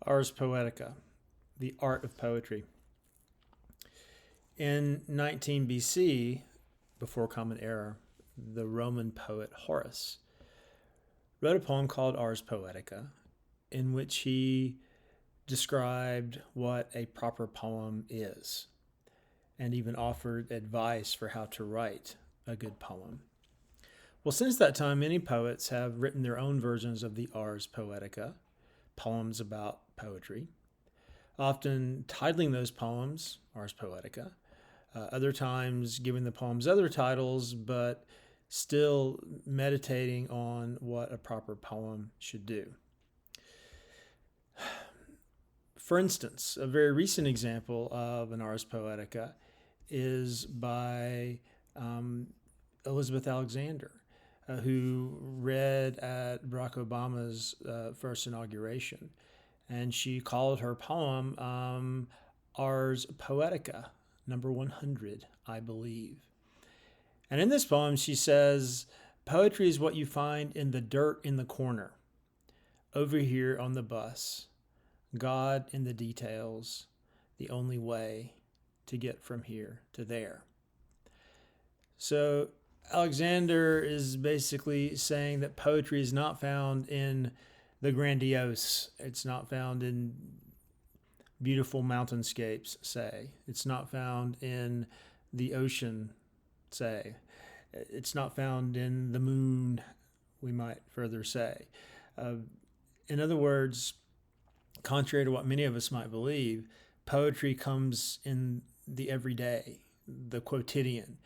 Ars Poetica, the art of poetry. In 19 BC, before Common Era, the Roman poet Horace wrote a poem called Ars Poetica, in which he described what a proper poem is, and even offered advice for how to write a good poem. Well, since that time, many poets have written their own versions of the Ars Poetica, poems about poetry, often titling those poems Ars Poetica, other times giving the poems other titles, but still meditating on what a proper poem should do. For instance, a very recent example of an Ars Poetica is by Elizabeth Alexander, who read at Barack Obama's first inauguration. And she called her poem Ars Poetica, number 100, I believe. And in this poem, she says, poetry is what you find in the dirt in the corner, over here on the bus, God in the details, the only way to get from here to there. So Alexander is basically saying that poetry is not found in the grandiose. It's not found in beautiful mountainscapes, say. It's not found in the ocean, say. It's not found in the moon, we might further say. In other words, contrary to what many of us might believe, poetry comes in the everyday, the quotidian,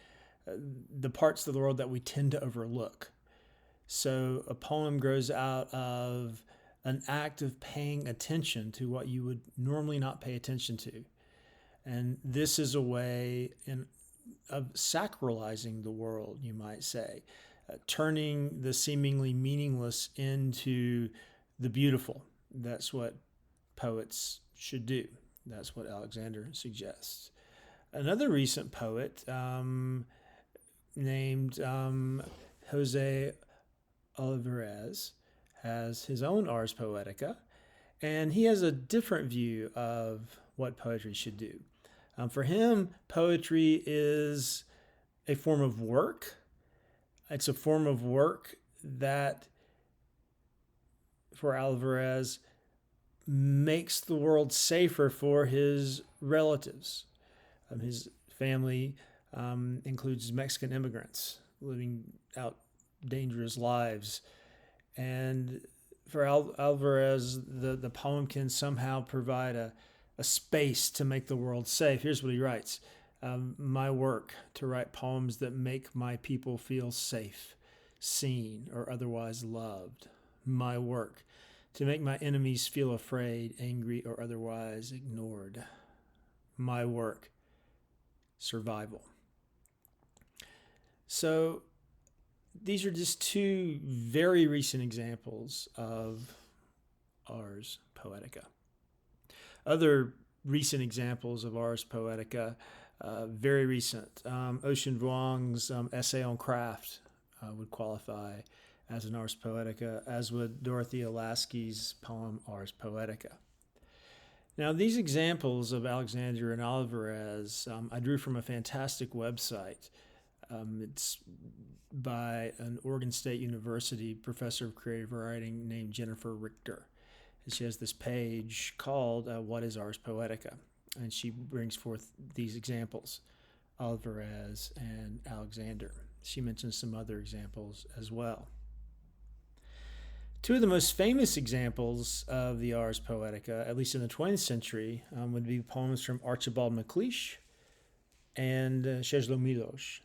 the parts of the world that we tend to overlook. So a poem grows out of an act of paying attention to what you would normally not pay attention to. And this is a way of sacralizing the world, you might say, turning the seemingly meaningless into the beautiful. That's what poets should do. That's what Alexander suggests. Another recent poet named Jose Olivares has his own Ars Poetica, and he has a different view of what poetry should do. For him, poetry is a form of work. It's a form of work that, for Alvarez, makes the world safer for his relatives. His family includes Mexican immigrants living out dangerous lives. And for Alvarez, the poem can somehow provide a space to make the world safe. Here's what he writes. My work, to write poems that make my people feel safe, seen, or otherwise loved. My work, to make my enemies feel afraid, angry, or otherwise ignored. My work, survival. So these are just two very recent examples of Ars Poetica. Other recent examples of Ars Poetica, very recent. Ocean Vuong's essay on craft would qualify as an Ars Poetica, as would Dorothea Lasky's poem Ars Poetica. Now, these examples of Alexander and Alvarez I drew from a fantastic website. It's by an Oregon State University professor of creative writing named Jennifer Richter. And she has this page called What is Ars Poetica? And she brings forth these examples, Alvarez and Alexander. She mentions some other examples as well. Two of the most famous examples of the Ars Poetica, at least in the 20th century, would be poems from Archibald MacLeish and Czesław Miłosz.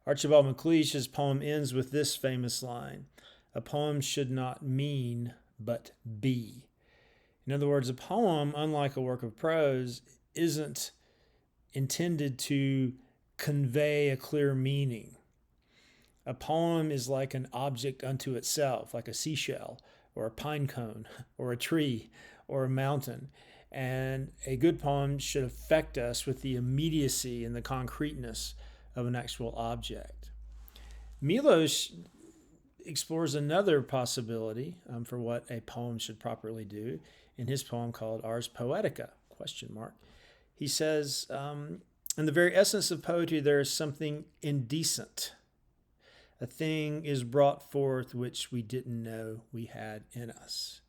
Archibald MacLeish's poem ends with this famous line: a poem should not mean, but be. In other words, a poem, unlike a work of prose, isn't intended to convey a clear meaning. A poem is like an object unto itself, like a seashell, or a pine cone, or a tree, or a mountain. And a good poem should affect us with the immediacy and the concreteness of an actual object. Miłosz explores another possibility for what a poem should properly do in his poem called Ars Poetica, question mark. He says, in the very essence of poetry, there is something indecent. A thing is brought forth which we didn't know we had in us.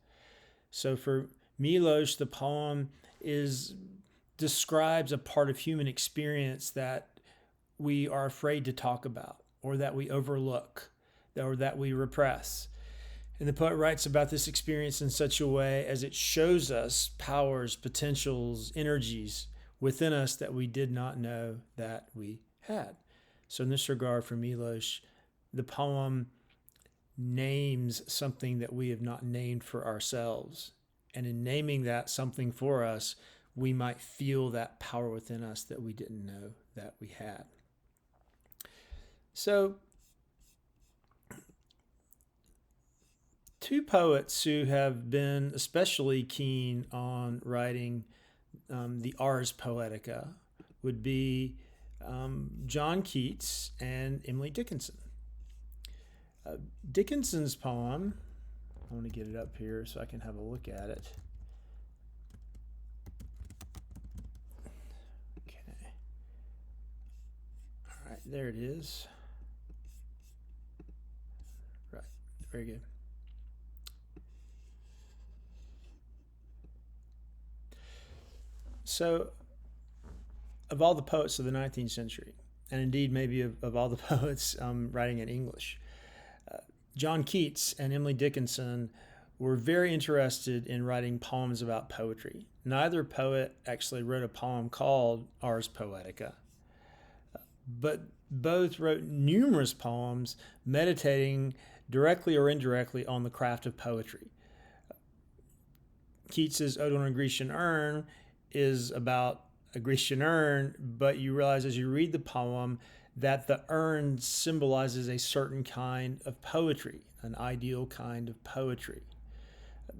So for Milosz, the poem describes a part of human experience that we are afraid to talk about, or that we overlook, or that we repress. And the poet writes about this experience in such a way as it shows us powers, potentials, energies within us that we did not know that we had. So in this regard, for Milosz, the poem names something that we have not named for ourselves. And in naming that something for us, we might feel that power within us that we didn't know that we had. So, two poets who have been especially keen on writing the Ars Poetica would be John Keats and Emily Dickinson. Dickinson's poem, I want to get it up here so I can have a look at it. Okay. All right, there it is. Right, very good. So, of all the poets of the 19th century, and indeed maybe of all the poets writing in English, John Keats and Emily Dickinson were very interested in writing poems about poetry. Neither poet actually wrote a poem called Ars Poetica, but both wrote numerous poems meditating directly or indirectly on the craft of poetry. Keats's Ode on a Grecian Urn is about a Grecian urn, but you realize as you read the poem that the urn symbolizes a certain kind of poetry, an ideal kind of poetry.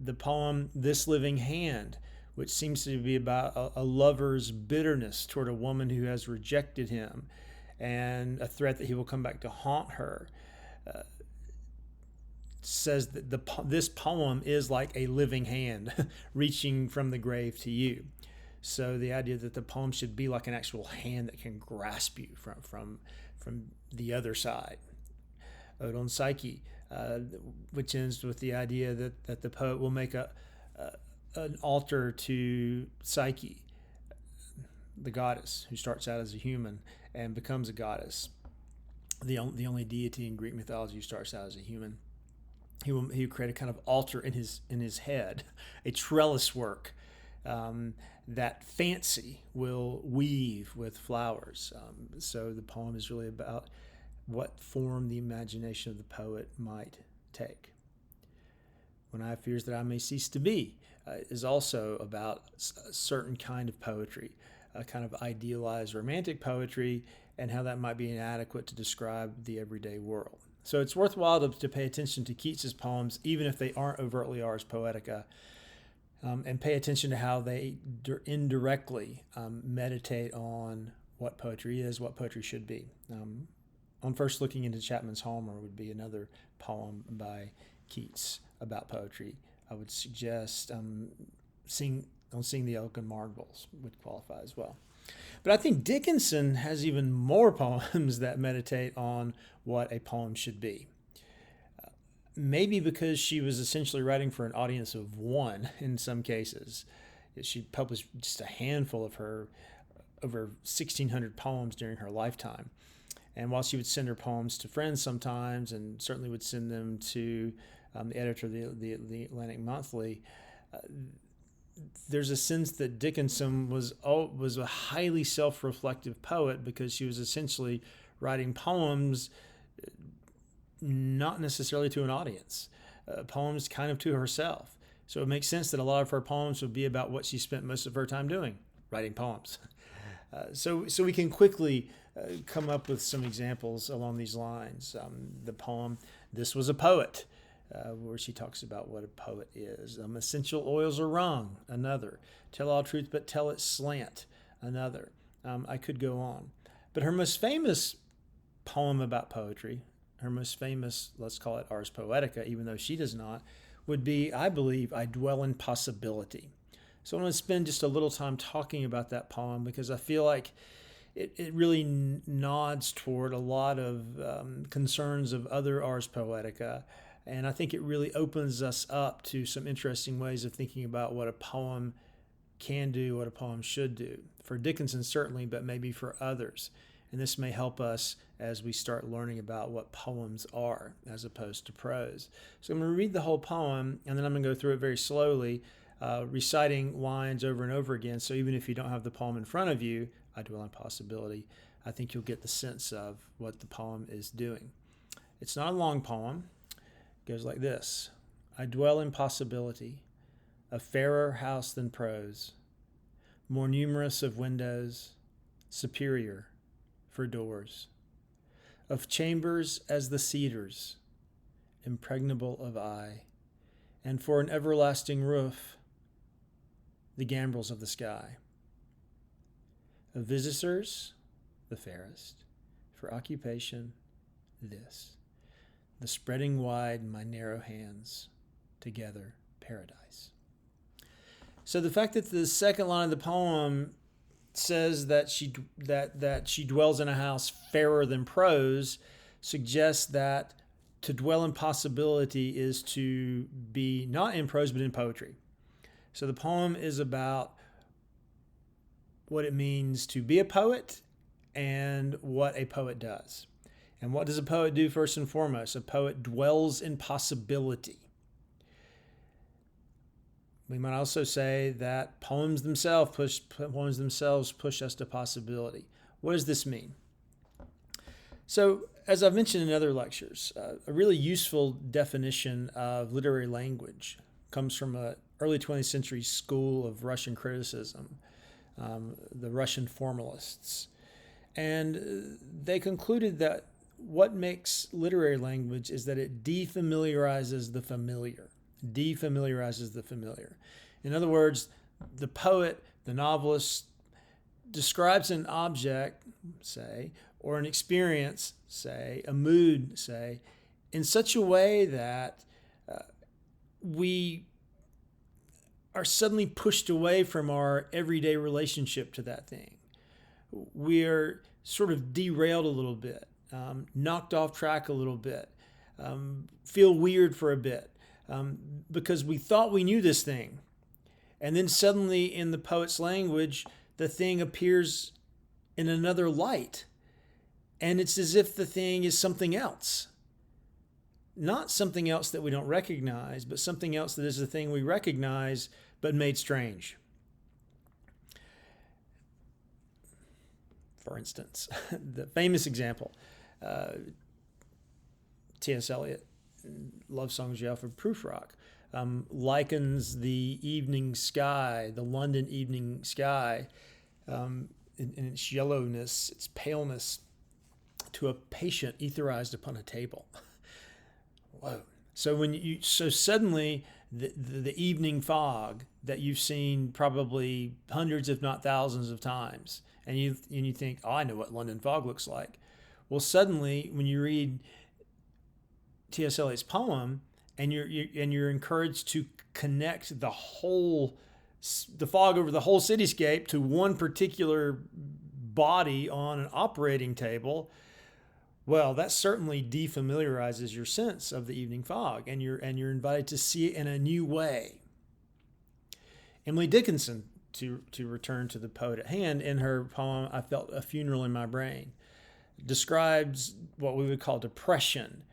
The poem This Living Hand, which seems to be about a lover's bitterness toward a woman who has rejected him and a threat that he will come back to haunt her, says that this poem is like a living hand reaching from the grave to you. So the idea that the poem should be like an actual hand that can grasp you from the other side. Ode on Psyche, which ends with the idea that the poet will make an altar to Psyche, the goddess who starts out as a human and becomes a goddess. The only deity in Greek mythology who starts out as a human. He will create a kind of altar in his head, a trellis work. That fancy will weave with flowers. So the poem is really about what form the imagination of the poet might take. When I have fears that I may cease to be is also about a certain kind of poetry, a kind of idealized romantic poetry, and how that might be inadequate to describe the everyday world. So it's worthwhile to pay attention to Keats's poems, even if they aren't overtly Ars Poetica, and pay attention to how they indirectly meditate on what poetry is, what poetry should be. On First Looking into Chapman's Homer would be another poem by Keats about poetry. I would suggest Sing the Elkin Marbles would qualify as well. But I think Dickinson has even more poems that meditate on what a poem should be. Maybe because she was essentially writing for an audience of one in some cases. She published just a handful of her over 1,600 poems during her lifetime. And while she would send her poems to friends sometimes, and certainly would send them to the editor of the Atlantic Monthly, there's a sense that Dickinson was a highly self-reflective poet because she was essentially writing poems not necessarily to an audience, poems kind of to herself. So it makes sense that a lot of her poems would be about what she spent most of her time doing, writing poems. So we can quickly come up with some examples along these lines. The poem This Was a Poet, where she talks about what a poet is. Essential oils are wrong, another. Tell all truth but tell it slant, another. I could go on. But her most famous poem about poetry, her most famous, let's call it Ars Poetica, even though she does not, would be, I believe, I Dwell in Possibility. So I want to spend just a little time talking about that poem because I feel like it really nods toward a lot of concerns of other Ars Poetica. And I think it really opens us up to some interesting ways of thinking about what a poem can do, what a poem should do. For Dickinson, certainly, but maybe for others. And this may help us as we start learning about what poems are as opposed to prose. So I'm going to read the whole poem, and then I'm going to go through it very slowly, reciting lines over and over again. So even if you don't have the poem in front of you, I Dwell in Possibility, I think you'll get the sense of what the poem is doing. It's not a long poem. It goes like this. I dwell in possibility, a fairer house than prose, more numerous of windows, superior for doors, of chambers as the cedars, impregnable of eye, and for an everlasting roof, the gambrels of the sky. Of visitors, the fairest, for occupation, this, the spreading wide my narrow hands, together paradise. So the fact that the second line of the poem says that she dwells in a house fairer than prose suggests that to dwell in possibility is to be not in prose but in poetry. So the poem is about what it means to be a poet and what a poet does. And what does a poet do first and foremost? A poet dwells in possibility. We might also say that poems themselves push us to possibility. What does this mean? So, as I've mentioned in other lectures, a really useful definition of literary language comes from an early 20th century school of Russian criticism, the Russian formalists. And they concluded that what makes literary language is that it defamiliarizes the familiar. Defamiliarizes the familiar. In other words, the poet, the novelist, describes an object, say, or an experience, say, a mood, say, in such a way that we are suddenly pushed away from our everyday relationship to that thing. We're sort of derailed a little bit, knocked off track a little bit, feel weird for a bit, because we thought we knew this thing. And then suddenly in the poet's language, the thing appears in another light. And it's as if the thing is something else. Not something else that we don't recognize, but something else that is the thing we recognize, but made strange. For instance, the famous example, T.S. Eliot, Love Songs of Alfred Prufrock, likens the evening sky, the London evening sky, in its yellowness, its paleness, to a patient etherized upon a table. Whoa! So suddenly the evening fog that you've seen probably hundreds, if not thousands, of times, and you think, oh, I know what London fog looks like. Well, suddenly when you read T.S. Eliot's poem, and you're encouraged to connect the fog over the whole cityscape to one particular body on an operating table, well, that certainly defamiliarizes your sense of the evening fog, and you're invited to see it in a new way. Emily Dickinson, to return to the poet at hand, in her poem "I Felt a Funeral in My Brain," describes what we would call depression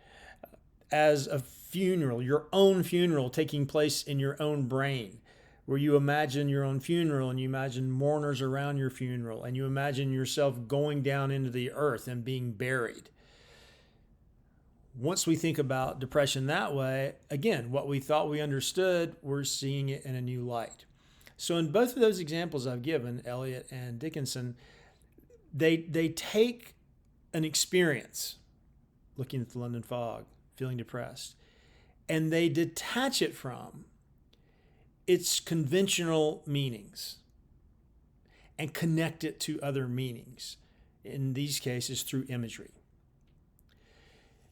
as a funeral, your own funeral taking place in your own brain, where you imagine your own funeral and you imagine mourners around your funeral and you imagine yourself going down into the earth and being buried. Once we think about depression that way, again, what we thought we understood, we're seeing it in a new light. So in both of those examples I've given, Eliot and Dickinson, they take an experience, looking at the London fog, feeling depressed, and they detach it from its conventional meanings and connect it to other meanings, in these cases through imagery.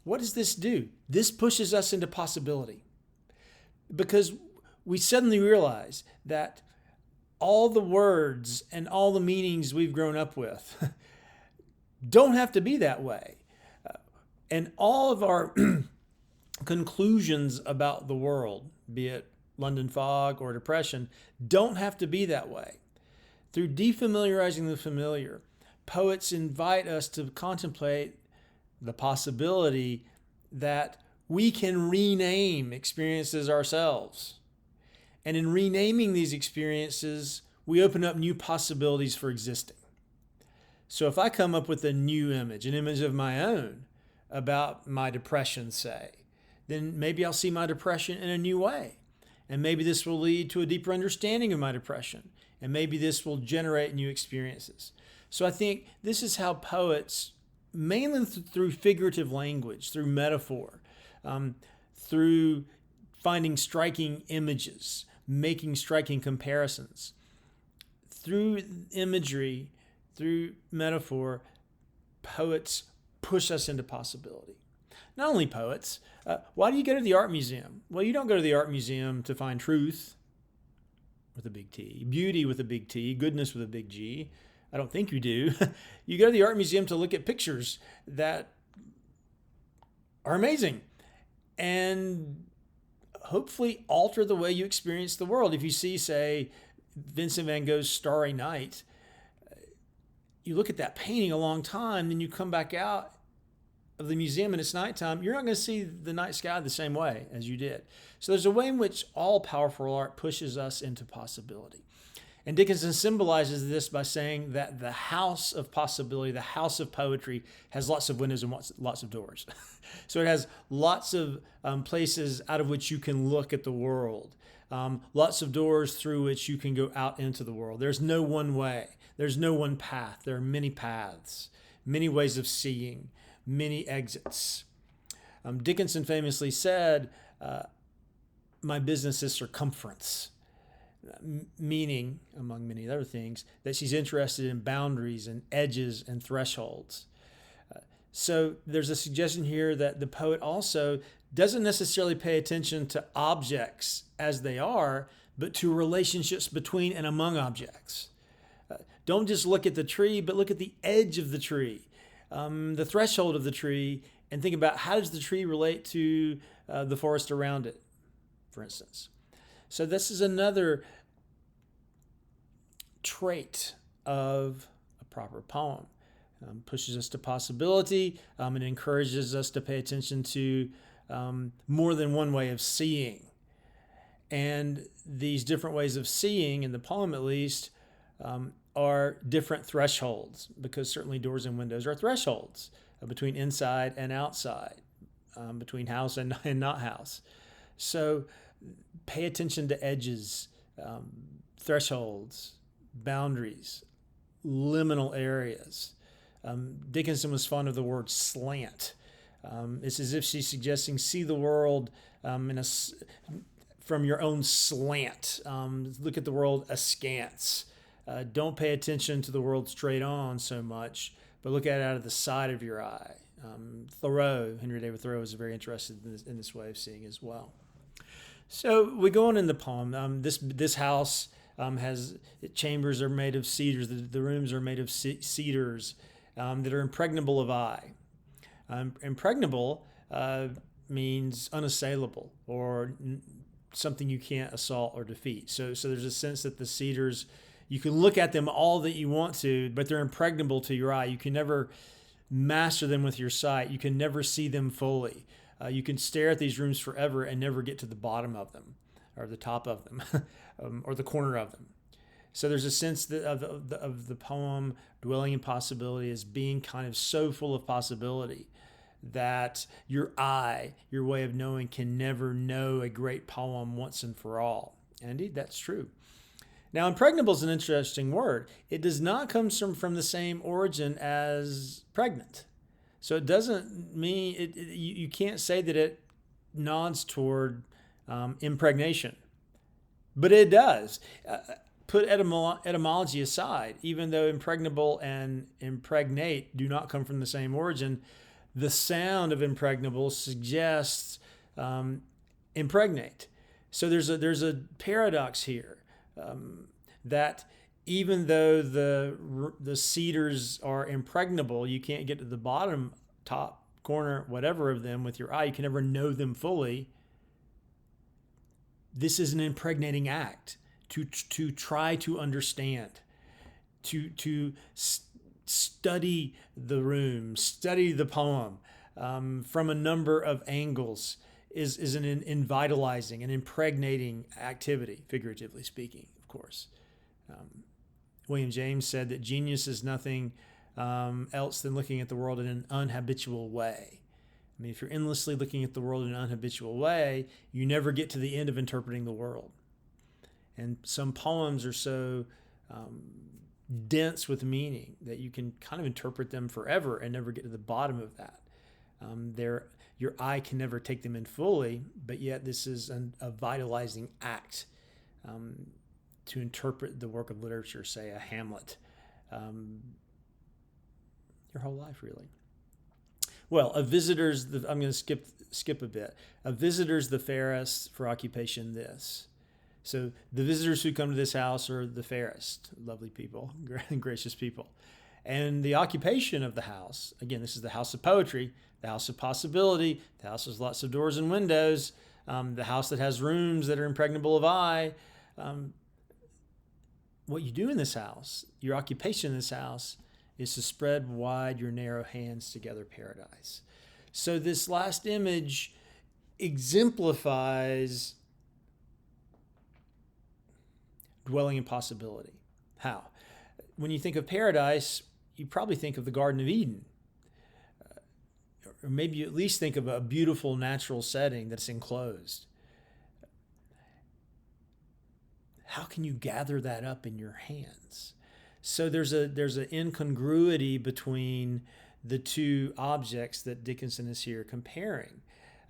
what does this do? This pushes us into possibility, because we suddenly realize that all the words and all the meanings we've grown up with don't have to be that way. And all of our conclusions about the world, be it London fog or depression, don't have to be that way. Through defamiliarizing the familiar, poets invite us to contemplate the possibility that we can rename experiences ourselves. And in renaming these experiences, we open up new possibilities for existing. So if I come up with a new image, an image of my own about my depression, say, then maybe I'll see my depression in a new way. And maybe this will lead to a deeper understanding of my depression. And maybe this will generate new experiences. So I think this is how poets, mainly through figurative language, through metaphor, through finding striking images, making striking comparisons, through imagery, through metaphor, poets push us into possibility. Not only poets. Why do you go to the art museum? Well, you don't go to the art museum to find truth with a big T, beauty with a big T, goodness with a big G. I don't think you do. You go to the art museum to look at pictures that are amazing and hopefully alter the way you experience the world. If you see, say, Vincent van Gogh's Starry Night, you look at that painting a long time, then you come back out of the museum and it's nighttime, you're not going to see the night sky the same way as you did. So there's a way in which all powerful art pushes us into possibility. And Dickinson symbolizes this by saying that the house of possibility, the house of poetry, has lots of windows and lots of doors. So it has lots of places out of which you can look at the world, lots of doors through which you can go out into the world. There's no one way. There's no one path. There are many paths, many ways of seeing, many exits. Dickinson famously said, my business is circumference, meaning, among many other things, that she's interested in boundaries and edges and thresholds. So there's a suggestion here that the poet also doesn't necessarily pay attention to objects as they are, but to relationships between and among objects. Don't just look at the tree, but look at the edge of the tree, the threshold of the tree, and think about how does the tree relate to the forest around it, for instance. So this is another trait of a proper poem. Pushes us to possibility, and encourages us to pay attention to more than one way of seeing. And these different ways of seeing, in the poem at least, are different thresholds, because certainly doors and windows are thresholds between inside and outside, between house and not house. So pay attention to edges, thresholds, boundaries, liminal areas. Dickinson was fond of the word slant. It's as if she's suggesting see the world from your own slant. Look at the world askance. Don't pay attention to the world straight on so much, but look at it out of the side of your eye. Henry David Thoreau is very interested in this way of seeing as well. So we go on in the poem. This house has chambers are made of cedars. The rooms are made of cedars that are impregnable of eye. Impregnable means unassailable, or something you can't assault or defeat. So there's a sense that the cedars, you can look at them all that you want to, but they're impregnable to your eye. You can never master them with your sight. You can never see them fully. You can stare at these rooms forever and never get to the bottom of them, or the top of them, or the corner of them. So there's a sense that of the poem dwelling in possibility as being kind of so full of possibility that your eye, your way of knowing, can never know a great poem once and for all. And indeed, that's true. Now, impregnable is an interesting word. It does not come from the same origin as pregnant. So it doesn't mean, you can't say that it nods toward impregnation. But it does. Put etymology aside, even though impregnable and impregnate do not come from the same origin, The sound of impregnable suggests impregnate. So there's a paradox here, that even though the cedars are impregnable, you can't get to the bottom, top, corner, whatever of them with your eye. You can never know them fully. This is an impregnating act to try to understand, to study the room, study the poem from a number of angles is an invitalizing and impregnating activity, figuratively speaking, of course. William James said that genius is nothing else than looking at the world in an unhabitual way. I mean, if you're endlessly looking at the world in an unhabitual way, you never get to the end of interpreting the world. And some poems are so dense with meaning that you can kind of interpret them forever and never get to the bottom of that. Your eye can never take them in fully, but yet this is a vitalizing act to interpret the work of literature, say a Hamlet, your whole life, really. Well, I'm going to skip a bit. A visitor's the fairest for occupation this. So the visitors who come to this house are the fairest, lovely people, gracious people. And the occupation of the house, again, this is the house of poetry, the house of possibility, the house with lots of doors and windows, the house that has rooms that are impregnable of eye. What you do in this house, your occupation in this house, is to spread wide your narrow hands together paradise. So this last image exemplifies dwelling in possibility. How? When you think of paradise, you probably think of the Garden of Eden. Or maybe you at least think of a beautiful natural setting that's enclosed. How can you gather that up in your hands? So there's an incongruity between the two objects that Dickinson is here comparing,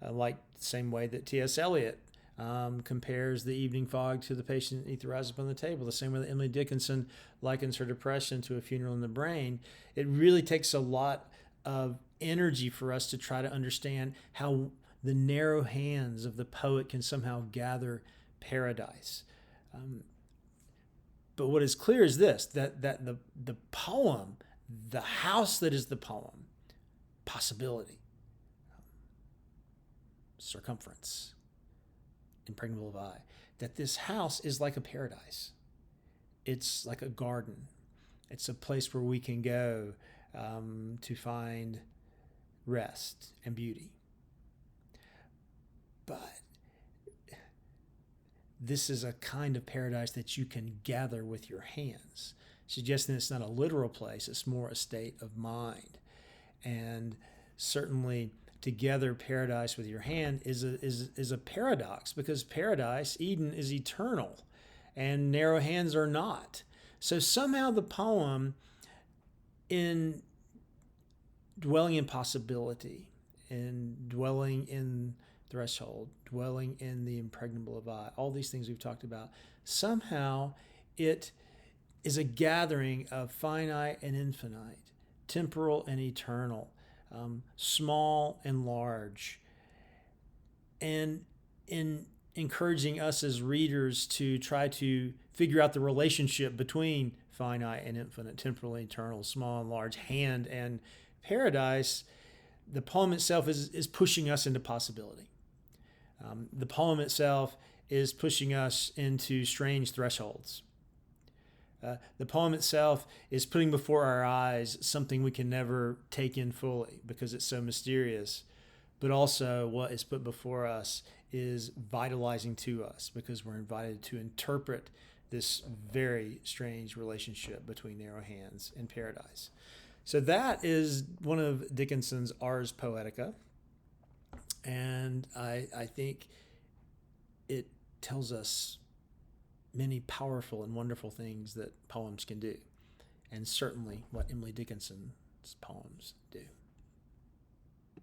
like the same way that T.S. Eliot compares the evening fog to the patient ether rises upon the table, the same way that Emily Dickinson likens her depression to a funeral in the brain. It really takes a lot of energy for us to try to understand how the narrow hands of the poet can somehow gather paradise. But what is clear is this, that the poem, the house that is the poem, possibility, circumference, impregnable of eye, that this house is like a paradise. It's like a garden. It's a place where we can go to find rest and beauty. But this is a kind of paradise that you can gather with your hands, suggesting it's not a literal place, it's more a state of mind. And certainly to gather paradise with your hand is a paradox, because paradise, Eden, is eternal and narrow hands are not. So somehow the poem, in dwelling in possibility, in dwelling in threshold, dwelling in the impregnable of eye, all these things we've talked about, somehow it is a gathering of finite and infinite, temporal and eternal, small and large, and in encouraging us as readers to try to figure out the relationship between finite and infinite, temporal and eternal, small and large, hand and paradise. The poem itself is pushing us into possibility. The poem itself is pushing us into strange thresholds. The poem itself is putting before our eyes something we can never take in fully because it's so mysterious. But also what is put before us is vitalizing to us because we're invited to interpret this very strange relationship between narrow hands and paradise. So that is one of Dickinson's Ars Poetica. And I think it tells us many powerful and wonderful things that poems can do, and certainly what Emily Dickinson's poems do.